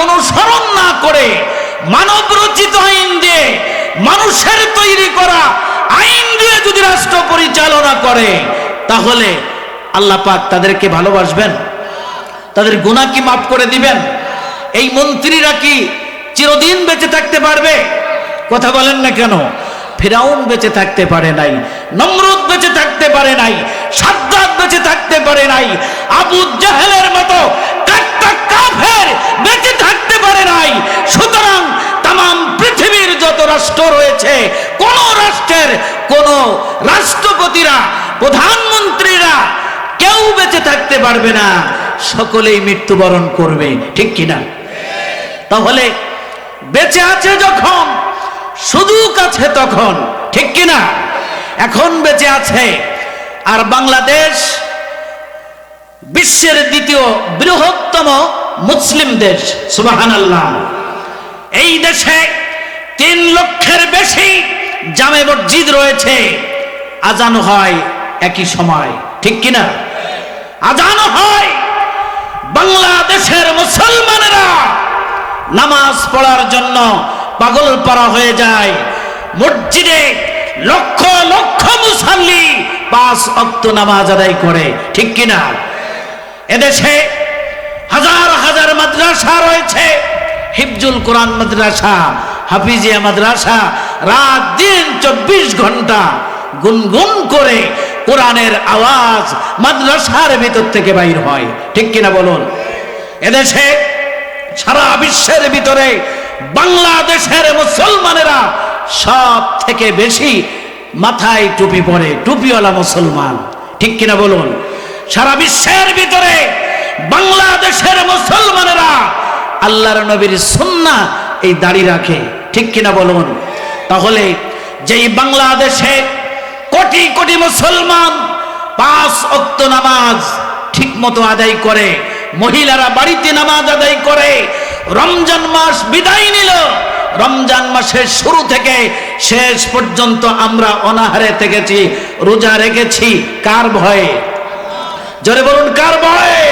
অনুসরণ না করে মানব রচিত আইন দিয়ে, মানুষের তৈরি করা আইন দিয়ে যদি রাষ্ট্র পরিচালনা করে, তাহলে আল্লাহ পাক তাদেরকে ভালোবাসবেন? তাদের গুনাহ কি মাফ করে দিবেন? এই মন্ত্রীরা কি চিরদিন বেঁচে থাকতে পারবে? কথা বলেন না কেন? ফিরাউন বেঁচে থাকতে পারে নাই, নমরুদ বেঁচে থাকতে পারে নাই, সাদ্দাত বেঁচে থাকতে পারে নাই, আবু জাহেলের মতো কাট্টা কাফের বেঁচে থাকতে পারে নাই। সুতরাং তাম পৃথিবীর যত রাষ্ট্র রয়েছে, কোন রাষ্ট্রের কোন রাষ্ট্রপতিরা, প্রধানমন্ত্রীরা কেউ বেঁচে থাকতে পারবে না, সকলেই মৃত্যুবরণ করবে, ঠিক কিনা? তাহলে বেঁচে আছে যখন, সুযোগ আছে তখন, ঠিক কিনা? এখন বেঁচে আছে। আর বাংলাদেশ বিশ্বের দ্বিতীয় বৃহত্তম মুসলিম দেশ, সুবহানাল্লাহ। এই দেশে 3 লক্ষের বেশি জামে মসজিদ রয়েছে। আজান হয় একই সময়, ঠিক কিনা? আজান হয়, বাংলাদেশের মুসলমানেরা নামাজ পড়ার জন্য পাগল পারা হয়ে যায়। মসজিদে লক্ষ লক্ষ মুসল্লি 5 ওয়াক্ত নামাজ আদায় করে, ঠিক কিনা? এদেশে হাজার হাজার মাদ্রাসা রয়েছে, হিফজুল কোরআন মাদ্রাসা, হাফিজিয়া মাদ্রাসা, রাত দিন 24 ঘন্টা গুনগুন করে কোরআনের আওয়াজ মাদ্রাসার ভিতর থেকে বাইর হয়, ঠিক কিনা বলুন? এদেশে সারা বিশ্বের ভিতরে বাংলাদেশের মুসলমানেরা সব থেকে বেশি মাথায় টুপি পরে, টুপিওয়ালা মুসলমান, ঠিক কিনা বলুন? সারা বিশ্বের ভিতরে বাংলাদেশের মুসলমানেরা আল্লাহর নবীর সুন্নাহ এই দাড়ি রাখে, ঠিক কিনা বলুন? তাহলে যেই বাংলাদেশে কোটি কোটি মুসলমান 5 ওয়াক্ত নামাজ ঠিক মতো আদায় করে, মহিলারা বাড়িতে নামাজ আদায় করে, রমজান মাস বিদায় নিল, রমজান মাসের শুরু থেকে শেষ পর্যন্ত আমরা অনাহারে থেকেছি, রোজা রেখেছি, কার ভয়ে? জোরে বলুন, কার ভয়ে?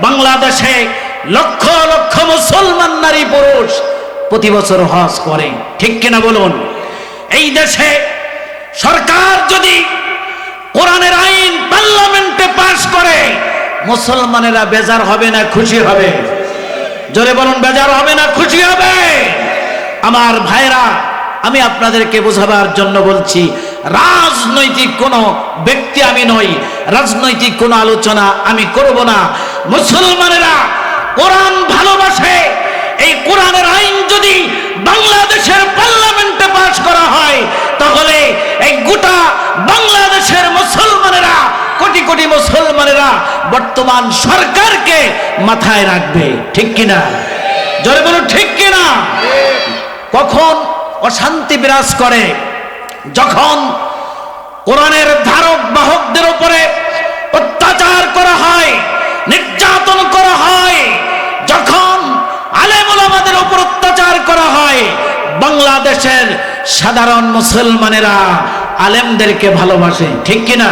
বাংলাদেশে লক্ষ লক্ষ মুসলমান নারী পুরুষ প্রতি বছর হজ করে, ঠিক কিনা বলুন? এই দেশে সরকার যদি কোরআনের আইন পার্লামেন্টে পাশ করে, মুসলমানেরা বেজার হবে না খুশি হবে? জোরে বলুন, বেজার হবে না খুশি হবে? আমার ভাইরা, আমি আপনাদেরকে বোঝাবার জন্য বলছি, রাজনৈতিক কোনো ব্যক্তি আমি নই, রাজনৈতিক কোনো আলোচনা আমি করব না। মুসলমানেরা কোরআন ভালোবাসে, এই কোরআনের আইন যদি বাংলাদেশের পার্লামেন্টে পাশ করা হয়, তাহলে এই গোটা বাংলাদেশের মুসলমানেরা, কোটি কোটি মুসলমানেরা বর্তমান সরকারকে মাথায় রাখবে, ঠিক কিনা? জোরে বলুন, ঠিক কিনা? কখন অশান্তি বিরাজ করে? যখন কোরআনের ধারক বাহকদের উপরে অত্যাচার করা হয়, নির্যাতন করা হয়, যখন আলেম ওলামাদের উপর অত্যাচার করা হয়, বাংলাদেশের সাধারণ মুসলমানেরা আলেমদেরকে ভালোবাসে, ঠিক কিনা?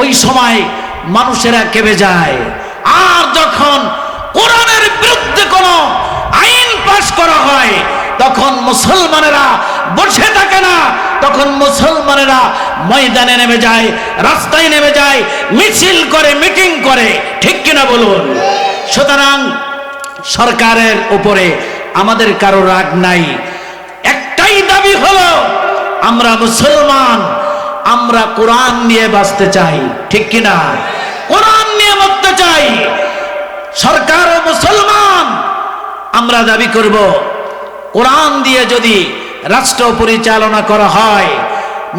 ওই সময় মানুষেরা কেঁপে যায়। আর যখন কোরআনের বিরুদ্ধে কোনো আইন পাশ করা হয়, তখন মুসলমানেরা বসে থাকে না, তখন মুসলমানেরা ময়দানে নেমে যায়, রাস্তায় নেমে যায়, মিছিল করে, মিটিং করে, ঠিক কিনা বলুন? সুতরাং সরকারের উপরে আমাদের কারো রাগ নাই, একটাই দাবি হলো আমরা মুসলমান, আমরা কোরআন নিয়ে বাঁচতে চাই, ঠিক কিনা? কোরআন নিয়ে মরতে চাই। সরকারও মুসলমান, আমরা দাবি করব কোরআন দিয়ে যদি রাষ্ট্র পরিচালনা করা হয়,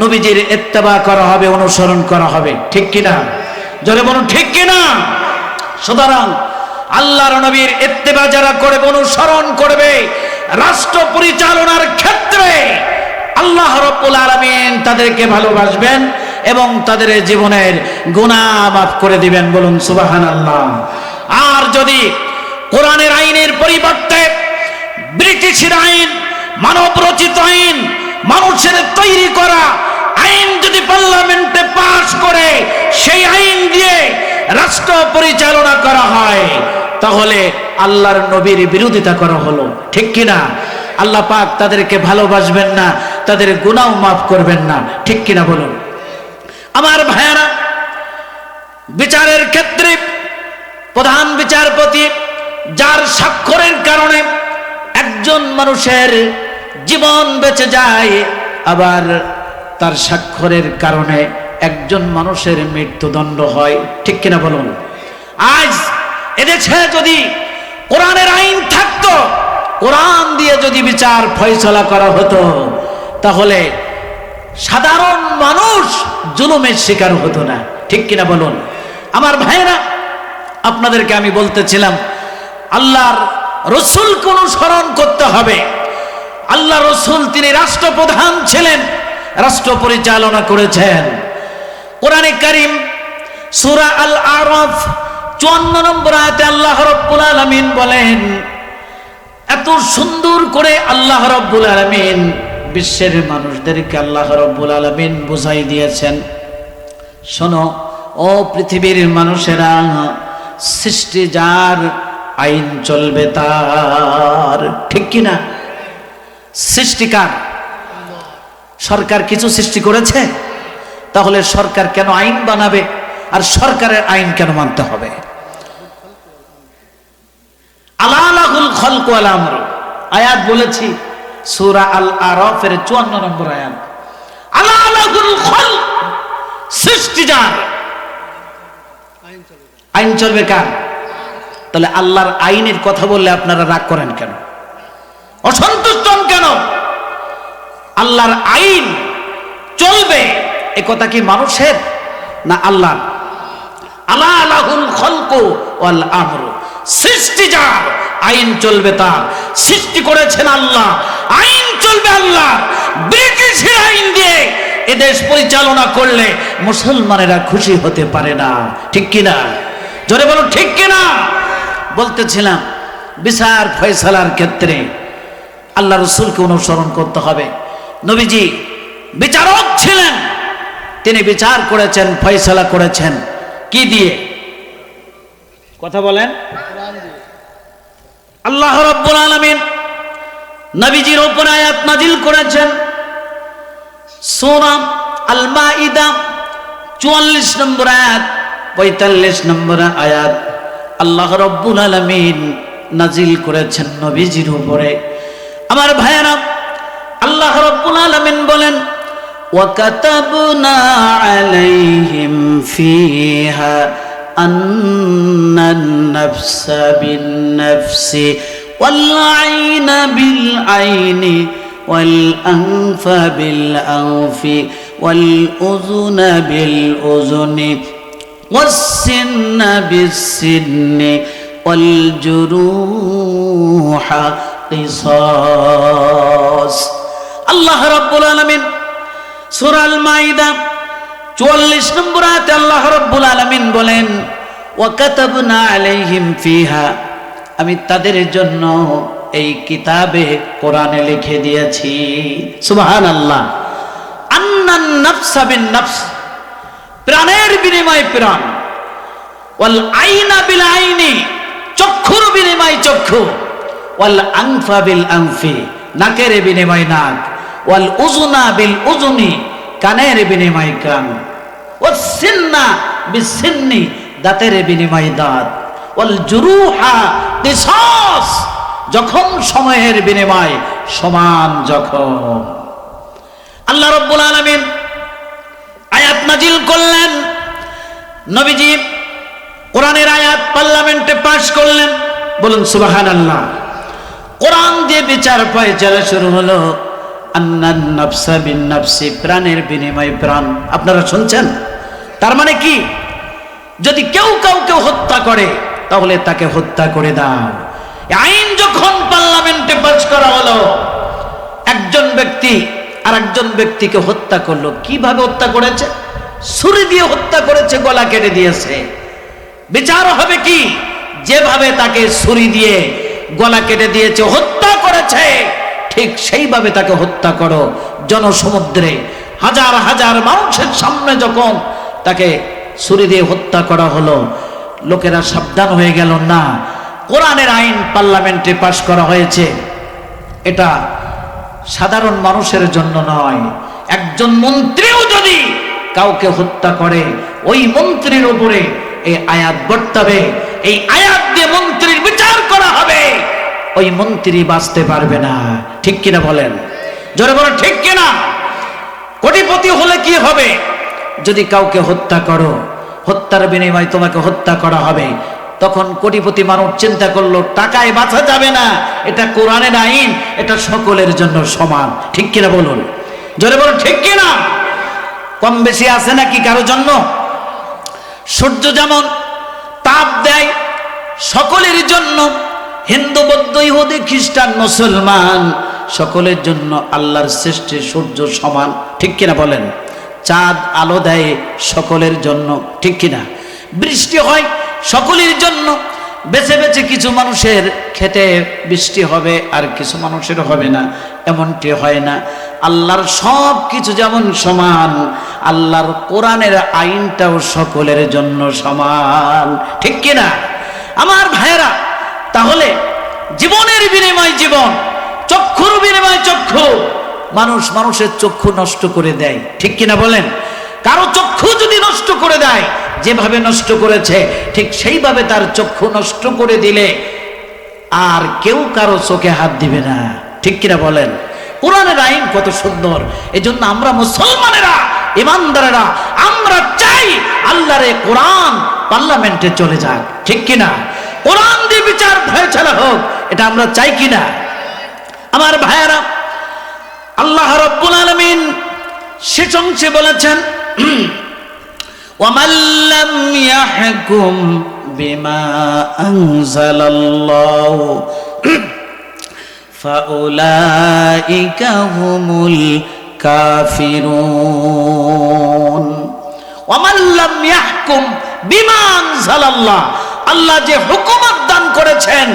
নবীজির ইত্তেবা করা হবে, অনুসরণ করা হবে, ঠিক কিনা? জোরে বলুন, ঠিক কিনা? সুতরাং আল্লাহর নবীর ইত্তেবা যারা করবে, অনুসরণ করবে, রাষ্ট্র পরিচালনার ক্ষেত্রে আল্লাহ রাব্বুল আলামিন তাদেরকে ভালোবাসবেন এবং তাদের জীবনের গুনাহ মাফ করে দিবেন, বলুন সুবহানাল্লাহ। আর যদি কোরআনের আইনের পরিবর্তে ব্রিটিশের আইন, মানব রচিত আইন, মানুষের তৈরি করা আইন যদি পার্লামেন্টে পাশ করে, সেই আইন দিয়ে রাষ্ট্র পরিচালনা করা হয়, তাহলে আল্লাহর নবীর বিরোধিতা করা হলো, ঠিক কিনা? আল্লাহ পাক তাদেরকে ভালোবাসবেন না, তাদের গুনাহ মাফ করবেন না, ঠিক কিনা বলুন? আমার ভাইয়েরা, বিচারের ক্ষেত্রে প্রধান বিচারপতি যার স্বাক্ষরের কারণে একজন মানুষের জীবন বেঁচে যায়, আবার তার স্বাক্ষরের কারণে একজন মানুষের মৃত্যুদণ্ড হয়, ঠিক কিনা বলুন? আজ এদেশে যদি কোরআনের আইন থাকতো, কোরআন দিয়ে যদি বিচার ফয়সালা করা হতো, তাহলে সাধারণ মানুষ জুলুমের শিকার হতো না, ঠিক কিনা বলুন? আমার ভাইরা, আপনাদেরকে আমি বলতেছিলাম আল্লাহর রসুলকে অনুসরণ করতে হবে। আল্লাহ রসুল তিনি রাষ্ট্রপ্রধান ছিলেন, রাষ্ট্র পরিচালনা করেছেন। কোরআনে কারীম সূরা আল আরাফ 54 নম্বর আয়াতে আল্লাহ রাব্বুল আলামিন বলেন, এত সুন্দর করে আল্লাহ রাব্বুল আলামিন বিশ্বের মানুষদেরকে আল্লাহ রাব্বুল আলামিন বুঝাই দিয়েছেন, শোনো ও পৃথিবীর মানুষেরা, সৃষ্টি যার, আইন চলবে তার, ঠিক কিনা? সৃষ্টিকার সরকার কিছু সৃষ্টি করেছে, তাহলে সরকার কেন আইন বানাবে আর সরকারের আইন কেন মানতে হবে? আলা লাহুল খালকু ওয়াল আমর আয়াত বলেছি, সূরা আল আরাফের 54 নম্বর আয়াত। আলা লাহুল খালক, সৃষ্টি যার, আইন চলবে কার? তাহলে আল্লাহর আইনের কথা বললে আপনারা রাগ করেন কেন, অসন্তুষ্ট কেন? আল্লাহর আইন চলবে এ কথা কি মানুষের না আল্লাহ? আলা লাহুল খালকু ওয়াল আমর, সৃষ্টি যার, আইন চলবে তার। সৃষ্টি করেছেন আল্লাহ, আইন চলবে আল্লাহ। ব্রিটিশের আইন দিয়ে এদেশ পরিচালনা করলে মুসলমানেরা খুশি হতে পারে না, ঠিক কিনা? জোরে বলুন, ঠিক কিনা? বলতেছিলাম বিচার ফয়সালার ক্ষেত্রে আল্লাহ রসুলকে অনুসরণ করতে হবে। নবীজি বিচারক ছিলেন, তিনি বিচার করেছেন, ফয়সালা করেছেন কি দিয়ে? কথা বলেন। আল্লাহ রাব্বুল আলামিন নবীজির উপর আয়াত নাজিল করেছেন, সূরা আল মাইদা 44 নম্বর আয়াত, 45 নম্বর আয়াত আল্লাহ রাব্বুল আলামিন নাজিল করেছেন নবীজির উপরে। আমার ভাইয়েরা, আল্লাহ রাব্বুল আলামিন বলেন, ওয়া কাতাবনা আলাইহিম ফিহা আন্নান নাফসা বিন নাফসি ওয়াল আইনা বিল আইনি ওয়াল আনফা বিল আনফি ওয়াল উযুনা বিল উযুনি ওয়াস সিন্না বিস সিন্নি ওয়াল জুরুহা কিসাস। আল্লাহ রাব্বুল আলামিন সূরা আল মাইদা 44 নম্বর আয়াতে আল্লাহ রাব্বুল আলামিন বলেন, ওয়া কাতাবনা আলাইহিম ফিহা, আমি তাদের জন্য এই কিতাবে কোরআনে লিখে দিয়েছি, সুবহানাল্লাহ, আন্নান নাফসা বিন নাফস, প্রাণের বিনিময়ে প্রাণ, ওয়াল আইনা বিল আইনি, চক্ষুর বিনিময়ে চক্ষু, ওয়াল আনফা বিল আনফি, নাকের বিনিময়ে নাক, ওয়াল উযুনা বিল উযুনি, কানের বিনিময়ে কান, ওয়াস সিন্না বিস সিন্নি, দাঁতের বিনিময়ে দাঁত, ওয়াল জুরুহা কিসাস, যখন সময়ের বিনিময় সমান যখন। আল্লাহ রাব্বুল আলামিন আয়াত নাজিল করলেন, নবীজি কোরআনের আয়াত পার্লামেন্টে পাশ করলেন, বলুন সুবহানাল্লাহ। কোরআন দিয়ে বিচার ফয়সালা শুরু হলো, আন্নান নাফসা বিন নাফসি, প্রাণের বিনিময়ে প্রাণ। আপনারা শুনছেন? তার মানে কি? যদি কেউ কাউকে হত্যা করে তাহলে তাকে হত্যা করে দাও। আইন যখন পার্লামেন্টে পাস করা হলো, একজন ব্যক্তি আর একজন ব্যক্তিকে হত্যা করলো। কিভাবে হত্যা করেছে? ছুরি দিয়ে হত্যা করেছে, গলা কেটে দিয়েছে। বিচার হবে কি? যেভাবে তাকে ছুরি দিয়ে গলা কেটে দিয়েছে, হত্যা করেছে, ঠিক সেইভাবে তাকে হত্যা করো। জনসমুদ্রে হাজার হাজার মানুষের সামনে যখন তাকে ছুরি দিয়ে হত্যা করা হলো, লোকেরা সাবধান হয়ে গেল, না কোরআনের আইন পার্লামেন্টে পাশ করা হয়েছে, এটা সাধারণ মানুষের জন্য নয়। একজন মন্ত্রীও যদি কাউকে হত্যা করে, ওই মন্ত্রীর উপরে এই আয়াত বর্তাবে, এই আয়াত দিয়ে মন্ত্রীর বিচার করা হবে, ওই মন্ত্রী বাঁচতে পারবে না। ঠিক কিনা বলেন? জোরে বলেন ঠিক কিনা? কোটিপতি হলে কি হবে? যদি কাউকে হত্যা করো, হত্যার বিনিময়ে তোমাকে হত্যা করা হবে, তখন কোটিপতি মানুষ চিন্তা করলো টাকায় বাঁচা যাবে না, এটা কোরআনের আইন, এটা সকলের জন্য সমান। ঠিক কিনা বলুন? জোরে বলুন ঠিক কিনা? কম বেশি আছে নাকি কারো জন্য? সূর্য যেমন তাপ দেয় সকলের জন্য, হিন্দু বৌদ্ধ ইহুদি খ্রিস্টান মুসলমান সকলের জন্য আল্লাহর সৃষ্টি সূর্য সমান। ঠিক কিনা বলেন? চাঁদ আলো দেয় সকলের জন্য। ঠিক কিনা? বৃষ্টি হয় সকলের জন্য। বেছে বেছে কিছু মানুষের খেতে বৃষ্টি হবে আর কিছু মানুষের হবে না, এমনটি হয় না। আল্লাহর সব কিছু যেমন সমান, আল্লাহর কোরআনের আইনটাও সকলের জন্য সমান। ঠিক কিনা আমার ভাইয়েরা? তাহলে জীবনের বিনিময় জীবন, চক্ষুর বিনিময় চক্ষু। মানুষ মানুষের চক্ষু নষ্ট করে দেয়। ঠিক কিনা বলেন? কারো চক্ষু যদি নষ্ট করে দেয়, যেভাবে নষ্ট করেছে ঠিক সেইভাবে তার চক্ষু নষ্ট করে দিলে আর কেউ কারো চোখে হাত দিবে না। ঠিক কিনা বলেন? কোরআনের আইন কত সুন্দর। এজন্য আমরা মুসলমানেরা, ইমানদারেরা, আমরা চাই আল্লাহর এই কোরআন পার্লামেন্টে চলে যাক। ঠিক কিনা? কোরআন দিয়ে বিচার ফয়সালা হোক, এটা আমরা চাই কিনা? আমার ভাইয়েরা, আল্লাহ রাব্বুল আলামিন শেষ অংশে বলেছেন, وَمَن لَّمْ يَحْكُم بِمَا أَنزَلَ اللَّهُ فَأُولَٰئِكَ هُمُ الْكَافِرُونَ। وَمَن لَّمْ يَحْكُم بِمَا أَنزَلَ اللَّهُ, আল্লাহ যে হুকুমত দান করেছেন,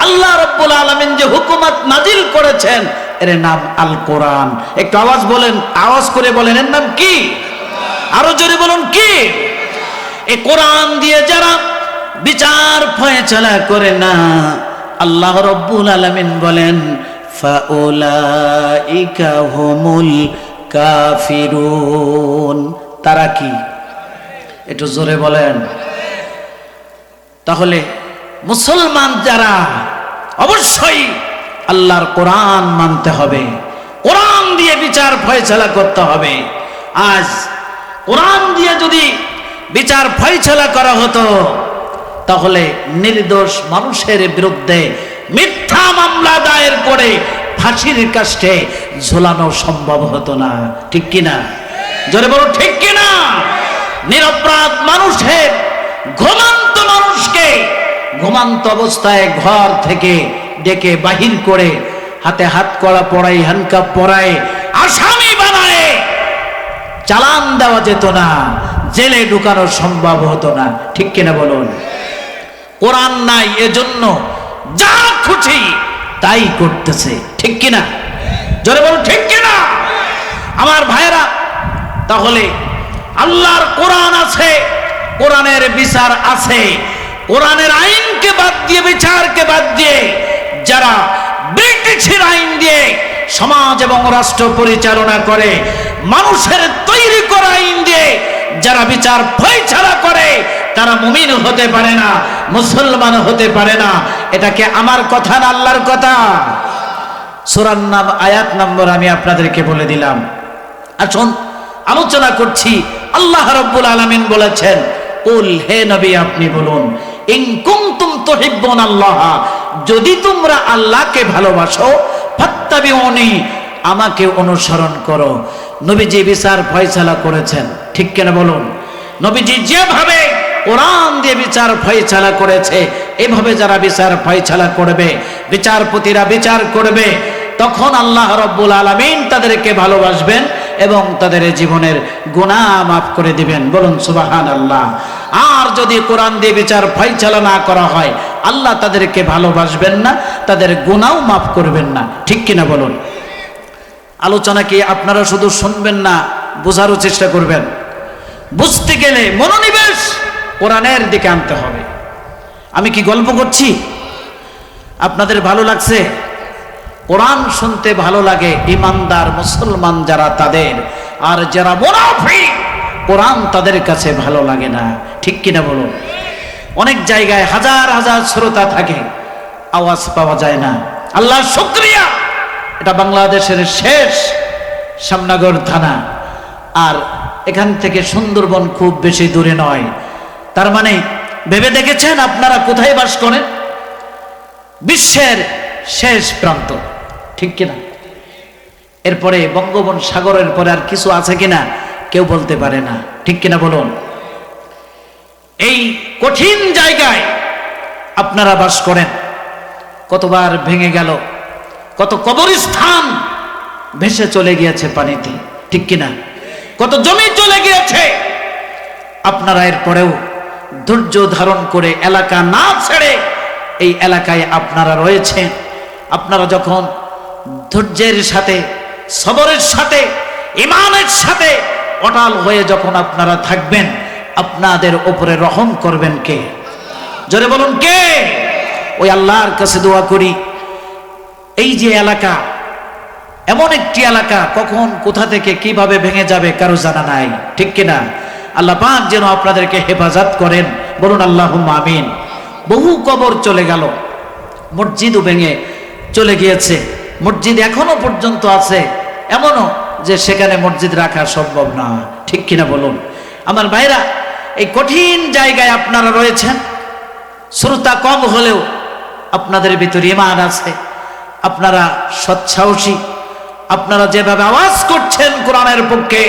আল্লাহ রাব্বুল আলামিন যে হুকুমত নাজিল করেছেন, এর নাম আল কোরআন। একটু আওয়াজ বলেন, আওয়াজ করে বলেন, এর নাম কি? আরো জোরে বলুন কি? এই কোরআন দিয়ে যারা বিচার ফয়সালা করে না, আল্লাহ রাব্বুল আলামিন বলেন ফাউলাইকা হুমুল কাফিরুন। তারা কি? একটু জোরে বলেন। তাহলে মুসলমান যারা, অবশ্যই আল্লাহর কোরআন মানতে হবে, কোরআন দিয়ে বিচার ফয়সালা করতে হবে। আজ কোরআন দিয়ে যদি বিচার ফয়সালা করা হতো, তাহলে নির্দোষ মানুষের বিরুদ্ধে মিথ্যা মামলা দায়ের করে ফাঁসির কাষ্টে ঝোলানো সম্ভব হতো না। ঠিক কিনা? জোরে বলো ঠিক কিনা? নিরপরাধ মানুষের, ঘুমন্ত মানুষকে ঘুমন্ত অবস্থায় ঘর থেকে ডেকে বাহির করে হাতে হাত কড়া পড়াই, হ্যান্ডকাপ পরায়, আসামি বানায় চালান দেওয়া যেত না, জেলে ঢুকানো সম্ভব হতো না। ঠিক কিনা বলুন? কোরআন নাই, এজন্য যা খুশি তাই করতেছে। ঠিক কিনা? জোরে বলুন ঠিক কিনা? আমার ভাইরা, তাহলে আল্লাহর কোরআন আছে, কোরআনের বিচার আছে। কোরআনের আইনকে বাদ দিয়ে, বিচারকে বাদ দিয়ে যারা ব্রিটিশের আইন দিয়ে সমাজ এবং রাষ্ট্র পরিচালনা করে, মানুষের তৈরি করা আইন দিয়ে যারা বিচার ফয়সালা করে, তারা মুমিন হতে পারে না, মুসলমান হতে পারে না। এটাকে আমার কথা না আল্লাহর কথা? সূরার নাম, আয়াত নম্বর আমি আপনাদেরকে বলে দিলাম। আসুন আলোচনা করছি। আল্লাহ রাব্বুল আলামিন বলেছেন, কুল, হে নবী আপনি বলুন, ইন কুনতুম তুহিব্বুনাল্লাহ, যদি তোমরা আল্লাহকে ভালোবাসো, ফাত্তাবিউনি, আমাকে অনুসরণ করো। নবীজি বিচার ফয়সালা করেছেন। ঠিক কিনা বলুন? নবীজি যেভাবে কোরআন দিয়ে বিচার ফয়সালা করেছে, এভাবে যারা বিচার ফয়সালা করবে, বিচারপতিরা বিচার করবে, তখন আল্লাহ রাব্বুল আলামিন তাদেরকে ভালোবাসবেন এবং তাদের জীবনের গুনাহ মাফ করে দিবেন। বলুন সুবহানাল্লাহ। আর যদি কোরআন দিয়ে বিচার ফয়সালা না করা হয়, আল্লাহ তাদেরকে ভালোবাসবেন না, তাদের গুনাহও মাফ করবেন না। ঠিক কিনা বলুন? আলোচনা কি আপনারা শুধু শুনবেন না, বোঝারও চেষ্টা করবেন? বুঝতে গেলে মনোনিবেশ কোরআনের দিকে আনতে হবে। আমি কি গল্প করছি? আপনাদের ভালো লাগছে? কোরআন শুনতে ভালো লাগে ইমানদার মুসলমান যারা তাদের, আর যারা মুনাফিক কোরআন তাদের কাছে ভালো লাগে না। ঠিক কিনা বলুন? অনেক জায়গায় হাজার হাজার শ্রোতা থাকে, আওয়াজ পাওয়া যায় না। আল্লাহর শুকরিয়া, এটা বাংলাদেশের শেষ শ্যামনগর থানা, আর এখান থেকে সুন্দরবন খুব বেশি দূরে নয়। তার মানে ভেবে দেখেছেন আপনারা কোথায় বাস করেন? বিশ্বের শেষ প্রান্ত। ঠিক কিনা? এরপরে বঙ্গোপসাগরের পরে আর কিছু আছে কিনা কেউ বলতে পারে না। ঠিক কিনা বলুন? এই কঠিন জায়গায় আপনারা বাস করেন। কতবার ভেঙে গেল, কত কবরস্থান ভেসে চলে গিয়েছে পানিতে। ঠিক কিনা? কত জমি চলে গিয়েছে। আপনারা এরপরেও ধৈর্য ধারণ করে এলাকা না ছেড়ে এই এলাকায় আপনারা রয়েছেন। আপনারা যখন ধৈর্যের সাথে, সবরের সাথে, ঈমানের সাথে অটল হয়ে যখন আপনারা থাকবেন, আপনাদের উপরে রহম করবেন কে? জোরে বলুন কে? ওই আল্লাহর কাছে দোয়া করি, এই যে এলাকা এমন একটি এলাকা, কখন কোথা থেকে কিভাবে ভেঙে যাবে কারো জানা নাই। ঠিক কিনা? আল্লাহ পাক যেন আপনাদেরকে হেফাজত করেন। বলুন আল্লাহুম্মা আমিন। বহু কবর চলে গেল, মসজিদও ভেঙে চলে গিয়েছে। মসজিদ এখনো পর্যন্ত আছে, এমনও যে সেখানে মসজিদ রাখা সম্ভব না। ঠিক কিনা বলুন? আমার ভাইরা, এই কঠিন জায়গায় আপনারা রয়েছেন। শ্রোতা কম হলেও আপনাদের ভিতরে ঈমান আছে, আপনারা সৎসাহসী। আপনারা যেভাবে আওয়াজ করছেন কোরআনের পক্ষে,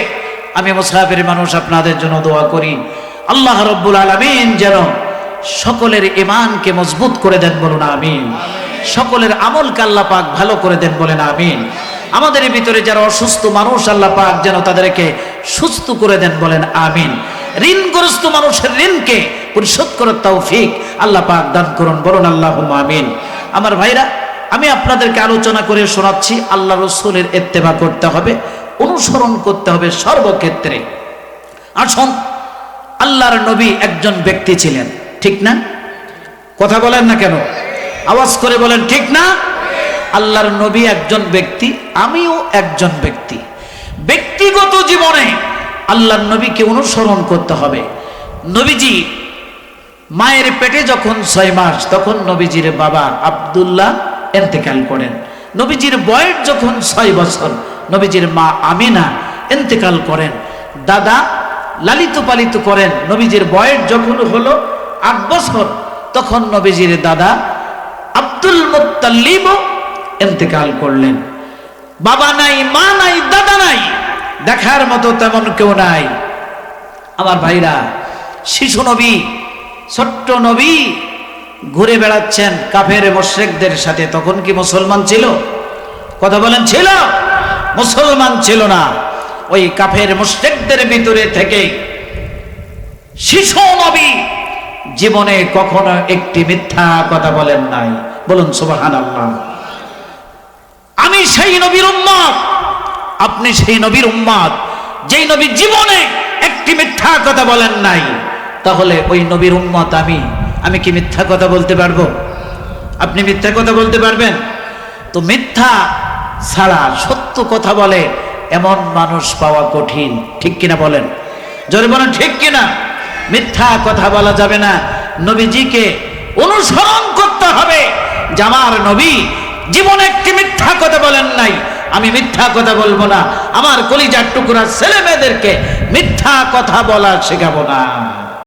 আমি মুসাফির মানুষ আপনাদের জন্য দোয়া করি, আল্লাহ রাব্বুল আলামিন যেন সকলের ঈমানকে মজবুত করে দেন। বলুন আমিন। সকলের আমলকে আল্লাহ পাক ভালো করে দেন। বলেন আমিন। আমাদের ভিতরে যারা অসুস্থ মানুষ, আল্লাহ পাক যেন তাদেরকে সুস্থ করে দেন। বলেন আমিন। ঋণগ্রস্ত মানুষের ঋণকে পরিশোধ করার তৌফিক আল্লাহ পাক দান করুন। বলুন আল্লাহুম্মা আমিন। আমার ভাইরা, আমি আপনাদেরকে আলোচনা করে শোনাচ্ছি, আল্লাহ রসুলের ইত্তেবা করতে হবে, অনুসরণ করতে হবে সর্বক্ষেত্রে। আসুন, আল্লাহর নবী একজন ব্যক্তি ছিলেন। ঠিক না? কথা বলেন না কেন? আওয়াজ করে বলেন ঠিক না? আল্লাহর নবী একজন ব্যক্তি, আমিও একজন ব্যক্তি। ব্যক্তিগত জীবনে আল্লাহর নবীকে অনুসরণ করতে হবে। নবীজি মায়ের পেটে যখন 6 মাস, তখন নবীজির বাবা আব্দুল্লাহ ইন্তেকাল করেন। নবীজির বয়স যখন 6 বছর, নবীজির মা আমিনা ইন্তেকাল করেন। দাদা লালিত পালিত করেন। নবীজির বয়স যখন হলো 8 বছর, তখন নবীজির দাদা আব্দুল মুত্তালিব ইন্তেকাল করলেন। বাবা নাই, মা নাই, দাদা নাই, দেখার মতো তেমন কেউ নাই। আমার ভাইরা, শিশু নবী, ছোট্ট নবী ঘুরে বেড়াচ্ছেন কাফের মুশরিকদের সাথে। তখন কি মুসলমান ছিল? কথা বলেন ছিল? মুসলমান ছিল না। ওই কাফের মুশরিকদের ভিতরে থেকে শিশু নবী জীবনে কখনো একটি মিথ্যা কথা বলেন নাই। বলুন সুবহানাল্লাহ। আমি সেই নবীর উম্মত, আপনি সেই নবীর উম্মত, যেই নবী জীবনে একটি মিথ্যা কথা বলেন নাই। তাহলে ওই নবীর উম্মত আমি কি মিথ্যা কথা বলতে পারবো? আপনি মিথ্যা কথা বলতে পারবেন? তো মিথ্যা ছাড়া সত্য কথা বলে এমন মানুষ পাওয়া কঠিন। ঠিক কিনা বলেন? জোরে বলেন ঠিক কিনা? মিথ্যা কথা বলা যাবে না। নবীজিকে অনুসরণ করতে হবে। যে আমার নবী জীবনে একটি মিথ্যা কথা বলেন নাই, আমি মিথ্যা কথা বলবো না। আমার কলিজার টুকরা ছেলে মেয়েদেরকে মিথ্যা কথা বলা শেখাবো না।